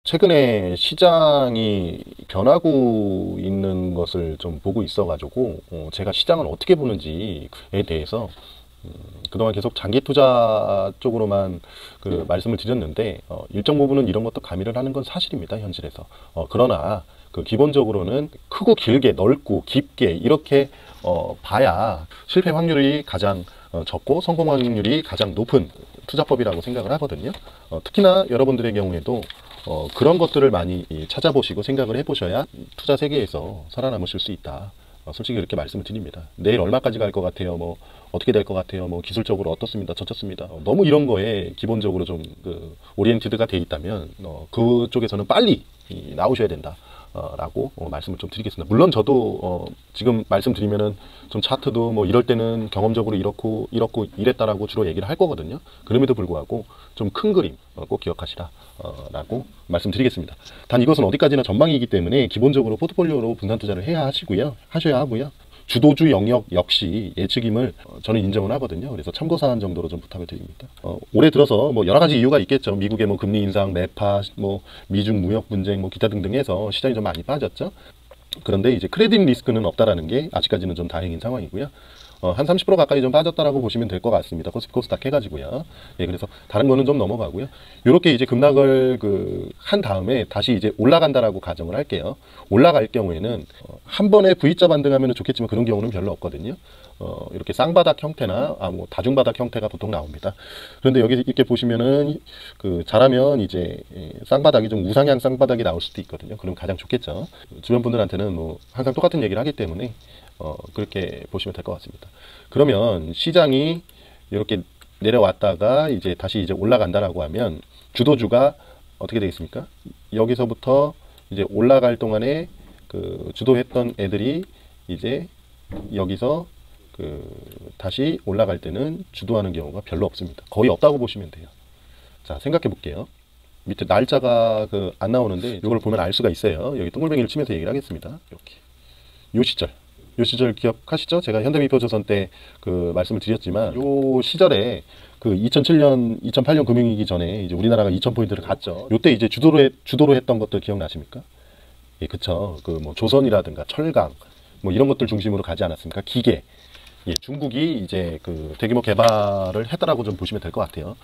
최근에 시장이 변하고 있는 것을 좀 보고 있어가지고 제가 시장을 어떻게 보는지에 대해서 그동안 계속 장기 투자 쪽으로만 말씀을 드렸는데 일정 부분은 이런 것도 가미를 하는 건 사실입니다, 현실에서. 그러나 기본적으로는 크고 길게 넓고 깊게 이렇게 봐야 실패 확률이 가장 적고 성공 확률이 가장 높은 투자법이라고 생각을 하거든요. 특히나 여러분들의 경우에도 그런 것들을 많이 찾아보시고 생각을 해보셔야 투자 세계에서 살아남으실 수 있다. 솔직히 그렇게 말씀을 드립니다. 내일 얼마까지 갈 것 같아요? 뭐 어떻게 될 것 같아요? 뭐 기술적으로 어떻습니다, 저렇습니다. 너무 이런 거에 기본적으로 좀 오리엔티드가 돼 있다면 그쪽에서는 빨리 나오셔야 된다. 라고 말씀을 좀 드리겠습니다. 물론 저도 지금 말씀드리면은 좀 차트도 뭐 이럴 때는 경험적으로 이렇고 이랬다라고 주로 얘기를 할 거거든요. 그럼에도 불구하고 좀 큰 그림 꼭 기억하시라 라고 말씀드리겠습니다. 단 이것은 어디까지나 전망이기 때문에 기본적으로 포트폴리오로 분산 투자를 하셔야 하고요. 주도주 영역 역시 예측임을 저는 인정을 하거든요. 그래서 참고사안 정도로 좀 부탁을 드립니다. 올해 들어서 뭐 여러 가지 이유가 있겠죠. 미국의 뭐 금리 인상, 매파, 뭐 미중 무역 분쟁, 뭐 기타 등등 해서 시장이 좀 많이 빠졌죠. 그런데 이제 크레딧 리스크는 없다라는 게 아직까지는 좀 다행인 상황이고요. 한 30% 가까이 좀 빠졌다라고 보시면 될 것 같습니다. 코스닥 해가지고요. 예, 그래서 다른 거는 좀 넘어가고요. 이렇게 이제 급락을 한 다음에 다시 이제 올라간다라고 가정을 할게요. 올라갈 경우에는 한 번에 V자 반등하면 좋겠지만 그런 경우는 별로 없거든요. 이렇게 쌍바닥 형태나 뭐 다중바닥 형태가 보통 나옵니다. 그런데 여기 이렇게 보시면은 잘하면 이제 쌍바닥이 좀 우상향 쌍바닥이 나올 수도 있거든요. 그럼 가장 좋겠죠. 주변 분들한테는 뭐 항상 똑같은 얘기를 하기 때문에 그렇게 보시면 될 것 같습니다. 그러면 시장이 이렇게 내려왔다가 이제 다시 이제 올라간다라고 하면 주도주가 어떻게 되겠습니까? 여기서부터 이제 올라갈 동안에 주도했던 애들이 이제 여기서 다시 올라갈 때는 주도하는 경우가 별로 없습니다. 거의 없다고 보시면 돼요. 자, 생각해 볼게요. 밑에 날짜가 안 나오는데 이걸 보면 알 수가 있어요. 여기 동글뱅이를 치면서 얘기를 하겠습니다. 이렇게 요 시절 기억하시죠? 제가 현대미표조선 때 말씀을 드렸지만 요 시절에 2007년, 2008년 금융위기 전에 이제 우리나라가 2000포인트를 갔죠. 요때 이제 주도로 했던 것들 기억나십니까? 예, 그쵸. 뭐 조선이라든가 철강 뭐 이런 것들 중심으로 가지 않았습니까? 기계. 예, 중국이 이제 대규모 개발을 했다라고 좀 보시면 될 것 같아요.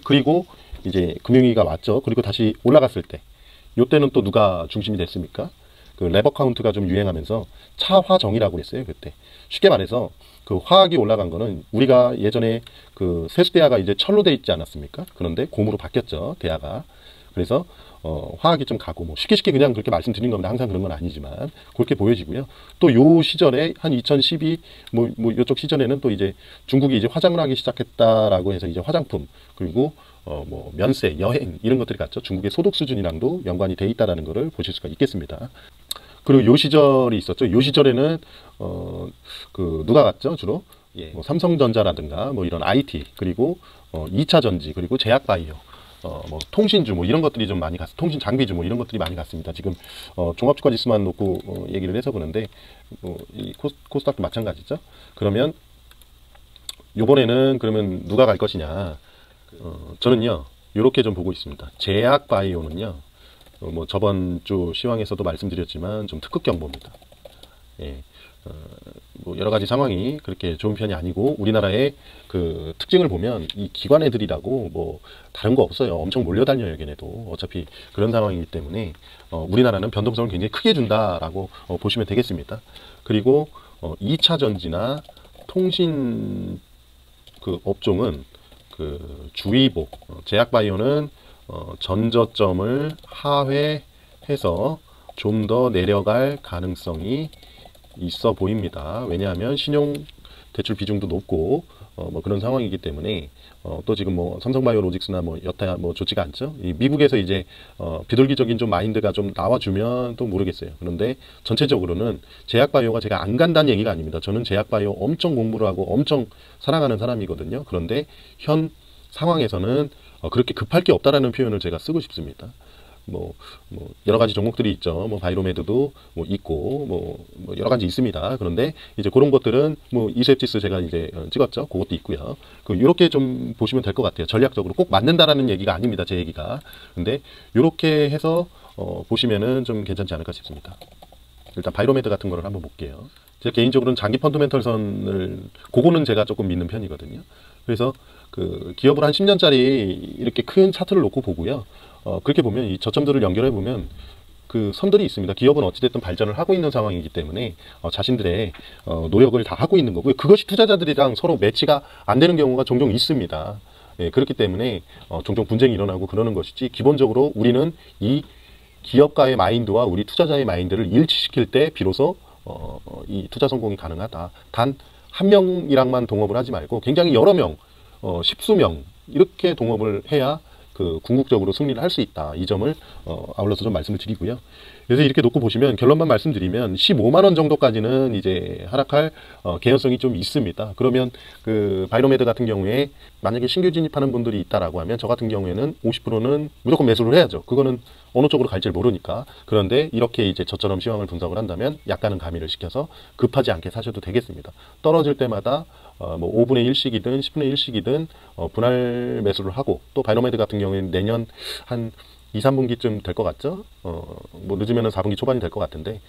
그리고 이제 금융위기가 왔죠. 그리고 다시 올라갔을 때 요때는 또 누가 중심이 됐습니까? 레버 카운트가 좀 유행하면서 차화정이라고 했어요, 그때. 쉽게 말해서 화학이 올라간 거는 우리가 예전에 세수대야가 이제 철로 돼 있지 않았습니까? 그런데 곰으로 바뀌었죠, 대야가. 그래서 화학이 좀 가고 뭐 쉽게 그냥 그렇게 말씀드린 겁니다. 항상 그런 건 아니지만 그렇게 보여지고요. 또 요 시절에 한 2012 뭐 요쪽 시절에는 또 이제 중국이 이제 화장을 하기 시작했다라고 해서 이제 화장품 그리고 뭐 면세, 여행 이런 것들이 갔죠. 중국의 소득 수준이랑도 연관이 돼 있다라는 것을 보실 수가 있겠습니다. 그리고 요 시절이 있었죠. 요 시절에는 누가 갔죠, 주로? 예, 뭐 삼성전자라든가 뭐 이런 IT 그리고 2차 전지 그리고 제약바이오 뭐 통신주 뭐 이런 것들이 좀 많이 통신 장비주 뭐 이런 것들이 많이 갔습니다. 지금 종합주가 지수만 놓고 얘기를 해서 그런데 이 코스닥도 마찬가지죠. 그러면 요번에는 그러면 누가 갈 것이냐? 저는요 이렇게 좀 보고 있습니다. 제약바이오는요 뭐 저번 주 시황에서도 말씀드렸지만 좀 특급 경보입니다. 예. 뭐 여러 가지 상황이 그렇게 좋은 편이 아니고 우리나라의 특징을 보면 이 기관 애들이라고 뭐 다른 거 없어요. 엄청 몰려다녀요, 걔네도. 어차피 그런 상황이기 때문에 우리나라는 변동성을 굉장히 크게 준다라고 보시면 되겠습니다. 그리고 2차 전지나 통신 업종은 주의보, 제약바이오는 전저점을 하회해서 좀 더 내려갈 가능성이 있어 보입니다. 왜냐하면 신용대출 비중도 높고 뭐 그런 상황이기 때문에 또 지금 뭐 삼성바이오로직스나 뭐 여타 뭐 좋지가 않죠. 이 미국에서 이제 비둘기적인 좀 마인드가 좀 나와주면 또 모르겠어요. 그런데 전체적으로는 제약바이오가 제가 안 간다는 얘기가 아닙니다. 저는 제약바이오 엄청 공부를 하고 엄청 사랑하는 사람이거든요. 그런데 현 상황에서는 그렇게 급할 게 없다라는 표현을 제가 쓰고 싶습니다. 뭐 여러 가지 종목들이 있죠. 뭐 바이로메드도 뭐 있고 뭐 여러 가지 있습니다. 그런데 이제 그런 것들은 뭐 이셉지스 제가 이제 찍었죠. 그것도 있고요. 이렇게 좀 보시면 될 것 같아요. 전략적으로 꼭 맞는다라는 얘기가 아닙니다. 제 얘기가. 근데 이렇게 해서 보시면은 좀 괜찮지 않을까 싶습니다. 일단 바이로메드 같은 거를 한번 볼게요. 제가 개인적으로는 장기 펀더멘털선을 그거는 제가 조금 믿는 편이거든요. 그래서 그 기업을 한 10년짜리 이렇게 큰 차트를 놓고 보고요. 그렇게 보면 이 저점들을 연결해 보면 그 선들이 있습니다. 기업은 어찌됐든 발전을 하고 있는 상황이기 때문에 자신들의 노력을 다 하고 있는 거고요. 그것이 투자자들이랑 서로 매치가 안 되는 경우가 종종 있습니다. 예, 그렇기 때문에 종종 분쟁이 일어나고 그러는 것이지, 기본적으로 우리는 이 기업가의 마인드와 우리 투자자의 마인드를 일치시킬 때 비로소 이 투자 성공이 가능하다. 단 한 명이랑만 동업을 하지 말고 굉장히 여러 명, 십수명 이렇게 동업을 해야 그 궁극적으로 승리를 할 수 있다. 이 점을 아울러서 좀 말씀을 드리고요. 그래서 이렇게 놓고 보시면 결론만 말씀드리면 15만 원 정도까지는 이제 하락할 개연성이 좀 있습니다. 그러면 그 바이로메드 같은 경우에 만약에 신규 진입하는 분들이 있다라고 하면 저 같은 경우에는 50%는 무조건 매수를 해야죠. 그거는 어느 쪽으로 갈지를 모르니까. 그런데 이렇게 이제 저처럼 시황을 분석을 한다면 약간은 가미를 시켜서 급하지 않게 사셔도 되겠습니다. 떨어질 때마다 뭐 5분의 1씩이든 10분의 1씩이든 분할 매수를 하고, 또 바이로메드 같은 경우에는 내년 한 2, 3분기쯤 될 것 같죠? 뭐 늦으면은 4분기 초반이 될 것 같은데,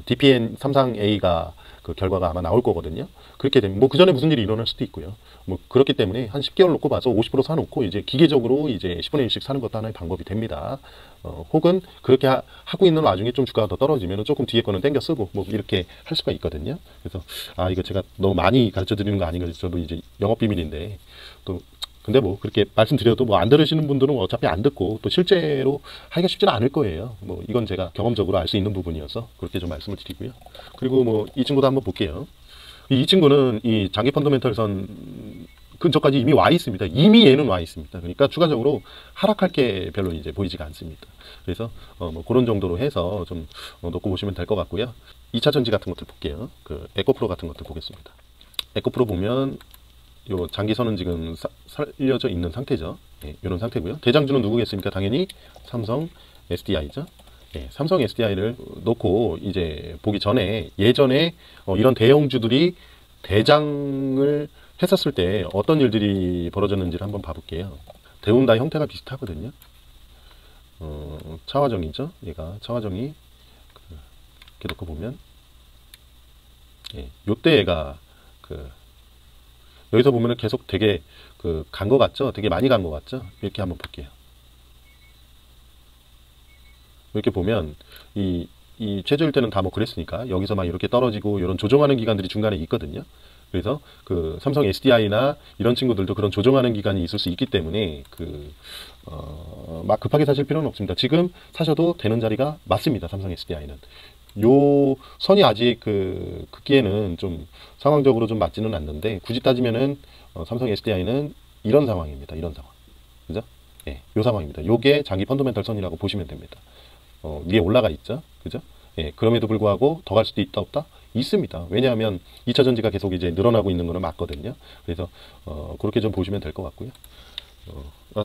DPN 삼상A가 그 결과가 아마 나올 거거든요. 그렇게 되면 뭐 그 전에 무슨 일이 일어날 수도 있고요. 뭐 그렇기 때문에 한 10개월 놓고 봐서 50% 사놓고 이제 기계적으로 이제 10분의 1씩 사는 것도 하나의 방법이 됩니다. 혹은 그렇게 하고 있는 와중에 좀 주가가 더 떨어지면 조금 뒤에 거는 땡겨 쓰고 뭐 이렇게 할 수가 있거든요. 그래서 이거 제가 너무 많이 가르쳐 드리는 거 아닌가, 저도 이제 영업 비밀인데, 또 근데 뭐 그렇게 말씀드려도 뭐 안 들으시는 분들은 어차피 안 듣고 또 실제로 하기가 쉽지는 않을 거예요. 뭐 이건 제가 경험적으로 알 수 있는 부분이어서 그렇게 좀 말씀을 드리고요. 그리고 뭐 이 친구도 한번 볼게요. 이 친구는 이 장기 펀더멘털선 근처까지 이미 와 있습니다. 이미 얘는 와 있습니다. 그러니까 추가적으로 하락할 게 별로 이제 보이지가 않습니다. 그래서 뭐 그런 정도로 해서 좀 놓고 보시면 될 것 같고요. 2차 전지 같은 것들 볼게요. 그 에코프로 같은 것들 보겠습니다. 에코프로 보면 요 장기선은 지금 살려져 있는 상태죠. 예, 이런 상태고요. 대장주는 누구겠습니까? 당연히 삼성 SDI죠. 예, 삼성 SDI를 놓고 이제 보기 전에, 예전에 이런 대형주들이 대장을 했었을 때 어떤 일들이 벌어졌는지를 한번 봐볼게요. 대부분 다 형태가 비슷하거든요. 차화정이죠. 얘가 차화정이 이렇게 놓고 보면, 예, 요때 얘가 여기서 보면은 계속 되게 간 것 같죠? 되게 많이 간 것 같죠? 이렇게 한번 볼게요. 이렇게 보면 이 최저일 때는 다 뭐 그랬으니까 여기서 막 이렇게 떨어지고 이런 조정하는 기간들이 중간에 있거든요. 그래서 그 삼성 SDI나 이런 친구들도 그런 조정하는 기간이 있을 수 있기 때문에 막 급하게 사실 필요는 없습니다. 지금 사셔도 되는 자리가 맞습니다. 삼성 SDI는. 요 선이 아직 극기에는 좀 상황적으로 좀 맞지는 않는데, 굳이 따지면은 삼성 SDI는 이런 상황입니다. 이런 상황. 그죠? 예, 요 상황입니다. 요게 장기 펀더멘털 선이라고 보시면 됩니다. 위에 올라가 있죠. 그죠? 예, 그럼에도 불구하고 더 갈 수도 있다 없다? 있습니다. 왜냐하면 2차 전지가 계속 이제 늘어나고 있는 거는 맞거든요. 그래서 그렇게 좀 보시면 될 것 같고요.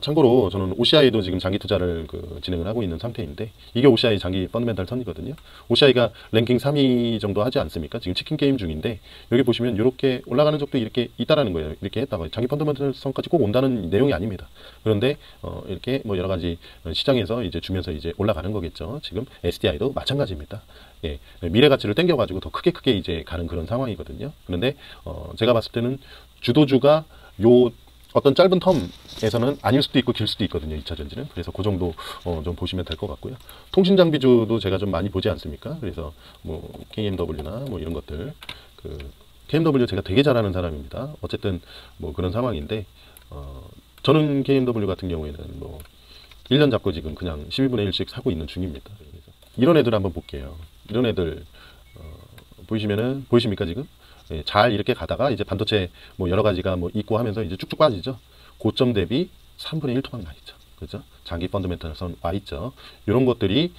참고로 저는 OCI도 지금 장기 투자를 진행을 하고 있는 상태인데, 이게 OCI 장기 펀더멘털 선이거든요. OCI가 랭킹 3위 정도 하지 않습니까? 지금 치킨 게임 중인데, 여기 보시면 이렇게 올라가는 적도 이렇게 있다라는 거예요. 이렇게 했다가 장기 펀더멘털 선까지 꼭 온다는 내용이 아닙니다. 그런데 이렇게 뭐 여러 가지 시장에서 이제 주면서 이제 올라가는 거겠죠. 지금 SDI도 마찬가지입니다. 예, 미래 가치를 땡겨가지고 더 크게 이제 가는 그런 상황이거든요. 그런데 제가 봤을 때는 주도주가 요 어떤 짧은 텀에서는 아닐 수도 있고 길 수도 있거든요. 2차 전지는. 그래서 그 정도 좀 보시면 될 것 같고요. 통신 장비주도 제가 좀 많이 보지 않습니까? 그래서 뭐 KMW나 뭐 이런 것들, KMW 제가 되게 잘하는 사람입니다. 어쨌든 뭐 그런 상황인데, 저는 KMW 같은 경우에는 뭐 1년 잡고 지금 그냥 12분의 1씩 사고 있는 중입니다. 그래서 이런 애들 한번 볼게요. 이런 애들 보이십니까 지금? 예, 잘 이렇게 가다가 이제 반도체 뭐 여러 가지가 뭐 있고 하면서 이제 쭉쭉 빠지죠. 고점 대비 3분의 1 토막 나 있죠. 그죠? 장기 펀더멘털 선 와 있죠. 이런 것들이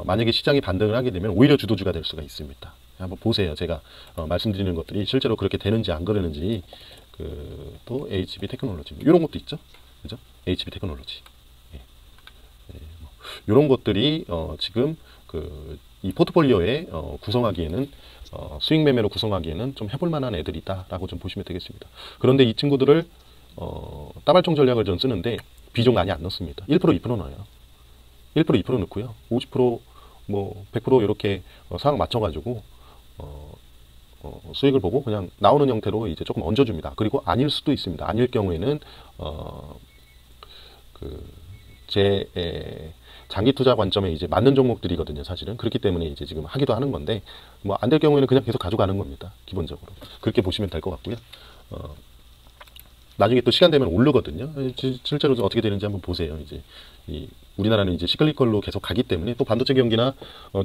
만약에 시장이 반등을 하게 되면 오히려 주도주가 될 수가 있습니다. 한번 보세요. 제가 말씀드리는 것들이 실제로 그렇게 되는지 안 그러는지. 또 HB 테크놀로지 이런 것도 있죠. 그죠? HB 테크놀로지. 예. 예, 뭐 이런 것들이 지금 이 포트폴리오에 구성하기에는 수익 매매로 구성하기에는 좀 해볼 만한 애들이다라고 좀 보시면 되겠습니다. 그런데 이 친구들을 따발총 전략을 좀 쓰는데 비중 많이 안 넣습니다. 1% 2% 넣어요. 1% 2% 넣고요. 50% 뭐 100% 이렇게 상황 맞춰가지고 수익을 보고 그냥 나오는 형태로 이제 조금 얹어줍니다. 그리고 아닐 수도 있습니다. 아닐 경우에는 제 장기 투자 관점에 이제 맞는 종목들이거든요, 사실은. 그렇기 때문에 이제 지금 하기도 하는 건데, 뭐 안 될 경우에는 그냥 계속 가져가는 겁니다, 기본적으로. 그렇게 보시면 될 것 같고요. 나중에 또 시간 되면 오르거든요. 실제로 어떻게 되는지 한번 보세요. 이제 우리나라는 이제 시클리컬로 계속 가기 때문에 또 반도체 경기나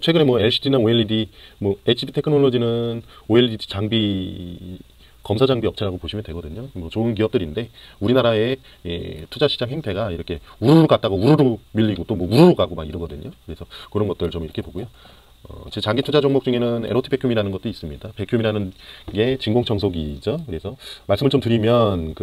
최근에 뭐 LCD나 OLED, 뭐 HD 테크놀로지는 OLED 장비 검사 장비 업체라고 보시면 되거든요. 뭐 좋은 기업들인데 우리나라의 투자 시장 행태가 이렇게 우르르 갔다가 우르르 밀리고 또 뭐 우르르 가고 막 이러거든요. 그래서 그런 것들 좀 이렇게 보고요. 제 장기 투자 종목 중에는 에로티 백큐움이라는 것도 있습니다. 백큐움이라는 게 진공청소기죠. 그래서 말씀을 좀 드리면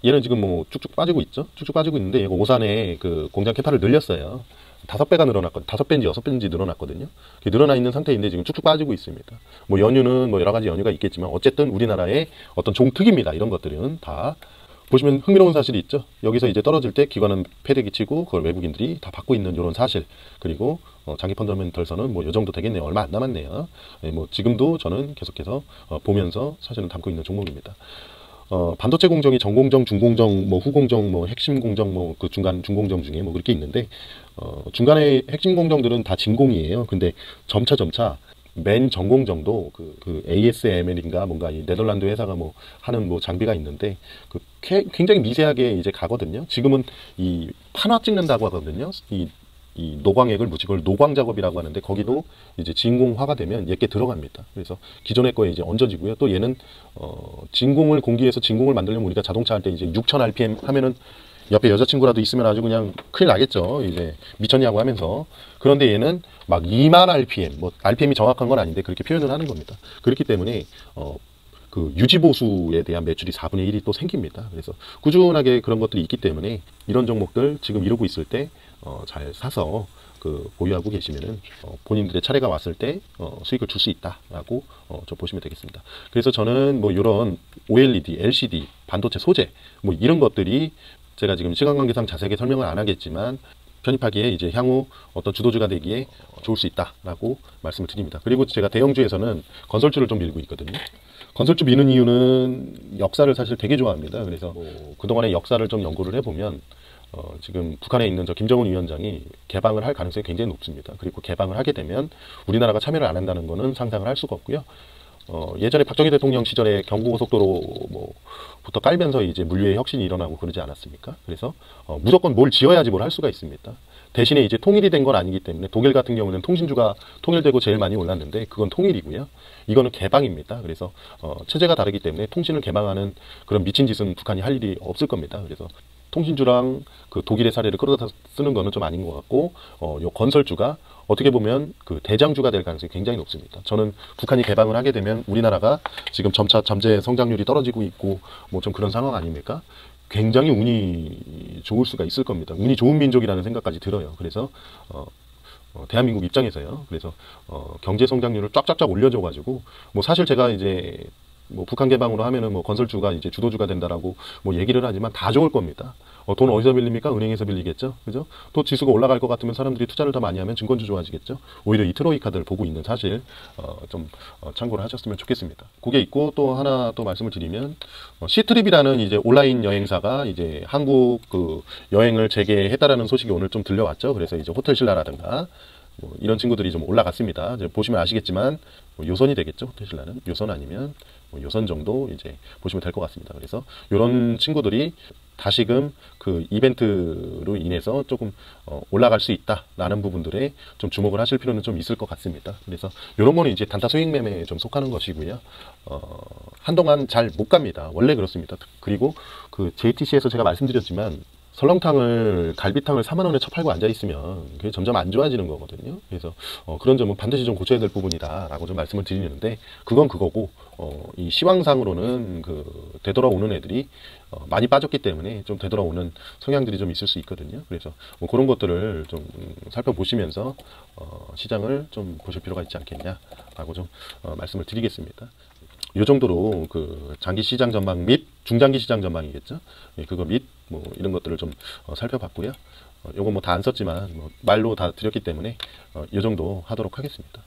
얘는 지금 뭐 쭉쭉 빠지고 있죠. 쭉쭉 빠지고 있는데 얘가 오산에 공장 캐파를 늘렸어요. 5배가 늘어났거든요. 5배인지 6배인지 늘어났거든요. 늘어나 있는 상태인데 지금 쭉쭉 빠지고 있습니다. 뭐 연유는 뭐 여러 가지 연유가 있겠지만 어쨌든 우리나라의 어떤 종특입니다. 이런 것들은 다 보시면 흥미로운 사실이 있죠. 여기서 이제 떨어질 때 기관은 패대기 치고 그걸 외국인들이 다 받고 있는 이런 사실. 그리고 장기 펀더멘털서는 뭐 이 정도 되겠네요. 얼마 안 남았네요. 뭐 지금도 저는 계속해서 보면서 사실은 담고 있는 종목입니다. 반도체 공정이 전공정, 중공정, 뭐 후공정, 뭐 핵심 공정, 뭐 그 중간 중공정 중에 뭐 그렇게 있는데 중간에 핵심 공정들은 다 진공이에요. 근데 점차 맨 전공정도 ASML인가 뭔가 이 네덜란드 회사가 뭐 하는 뭐 장비가 있는데 굉장히 미세하게 이제 가거든요. 지금은 이 판화 찍는다고 하거든요. 이 노광액을 묻히고 그걸 노광 작업이라고 하는데 거기도 이제 진공화가 되면 얘게 들어갑니다. 그래서 기존의 거에 이제 얹어지고요. 또 얘는 진공을 공기에서 진공을 만들려면 우리가 자동차 할 때 이제 6000 rpm 하면은 옆에 여자친구라도 있으면 아주 그냥 큰일 나겠죠. 이제 미쳤냐고 하면서. 그런데 얘는 막 2만 rpm, 뭐 rpm이 정확한 건 아닌데 그렇게 표현을 하는 겁니다. 그렇기 때문에 유지보수에 대한 매출이 4분의 1이 또 생깁니다. 그래서 꾸준하게 그런 것들이 있기 때문에 이런 종목들 지금 이러고 있을 때 잘 사서 보유하고 계시면은 본인들의 차례가 왔을 때 수익을 줄 수 있다라고 좀 보시면 되겠습니다. 그래서 저는 뭐 이런 OLED, LCD, 반도체 소재 뭐 이런 것들이 제가 지금 시간 관계상 자세하게 설명을 안 하겠지만 편입하기에 이제 향후 어떤 주도주가 되기에 좋을 수 있다라고 말씀을 드립니다. 그리고 제가 대형주에서는 건설주를 좀 밀고 있거든요. 건설주 미는 이유는 역사를 사실 되게 좋아합니다. 그래서 그동안의 역사를 좀 연구를 해보면 지금 북한에 있는 저 김정은 위원장이 개방을 할 가능성이 굉장히 높습니다. 그리고 개방을 하게 되면 우리나라가 참여를 안 한다는 것은 상상을 할 수가 없고요. 예전에 박정희 대통령 시절에 경부고속도로 부터 깔면서 이제 물류의 혁신이 일어나고 그러지 않았습니까? 그래서 무조건 뭘 지어야지 뭘 할 수가 있습니다. 대신에 이제 통일이 된 건 아니기 때문에 독일 같은 경우는 통신주가 통일되고 제일 많이 올랐는데 그건 통일이고요. 이거는 개방입니다. 그래서 체제가 다르기 때문에 통신을 개방하는 그런 미친 짓은 북한이 할 일이 없을 겁니다. 그래서 통신주랑 독일의 사례를 끌어다 쓰는 거는 좀 아닌 것 같고 요 건설주가 어떻게 보면 대장주가 될 가능성이 굉장히 높습니다. 저는 북한이 개방을 하게 되면 우리나라가 지금 점차 잠재 성장률이 떨어지고 있고 뭐 좀 그런 상황 아닙니까? 굉장히 운이 좋을 수가 있을 겁니다. 운이 좋은 민족이라는 생각까지 들어요. 그래서 대한민국 입장에서요. 그래서 경제 성장률을 쫙쫙쫙 올려줘가지고 뭐 사실 제가 이제 뭐 북한 개방으로 하면은 뭐 건설주가 이제 주도주가 된다라고 뭐 얘기를 하지만 다 좋을 겁니다. 돈 어디서 빌립니까? 은행에서 빌리겠죠. 그죠? 또 지수가 올라갈 것 같으면 사람들이 투자를 더 많이 하면 증권주 좋아지겠죠. 오히려 이 트로이카들을 보고 있는 사실 좀 참고를 하셨으면 좋겠습니다. 그게 있고 또 하나 또 말씀을 드리면 시트립이라는 이제 온라인 여행사가 이제 한국 여행을 재개했다라는 소식이 오늘 좀 들려왔죠. 그래서 이제 호텔신라라든가 뭐 이런 친구들이 좀 올라갔습니다. 이제 보시면 아시겠지만 요선이 되겠죠. 호텔신라는 요선 아니면 요선 정도 이제 보시면 될 것 같습니다. 그래서 이런 친구들이 다시금 이벤트로 인해서 조금 올라갈 수 있다라는 부분들에 좀 주목을 하실 필요는 좀 있을 것 같습니다. 그래서 이런 거는 이제 단타 수익 매매에 좀 속하는 것이고요. 한동안 잘 못 갑니다. 원래 그렇습니다. 그리고 JTC에서 제가 말씀드렸지만 설렁탕을 갈비탕을 4만 원에 처팔고 앉아 있으면 그게 점점 안 좋아지는 거거든요. 그래서 그런 점은 반드시 좀 고쳐야 될 부분이다라고 좀 말씀을 드리는데 그건 그거고 이 시황상으로는 그 되돌아오는 애들이 많이 빠졌기 때문에 좀 되돌아오는 성향들이 좀 있을 수 있거든요. 그래서 뭐 그런 것들을 좀 살펴보시면서 시장을 좀 보실 필요가 있지 않겠냐라고 좀 말씀을 드리겠습니다. 이 정도로 그 장기 시장 전망 및 중장기 시장 전망이겠죠. 예, 그거 및 뭐 이런 것들을 좀 살펴봤고요. 요거 뭐 다 안 썼지만 뭐 말로 다 드렸기 때문에 이 정도 하도록 하겠습니다.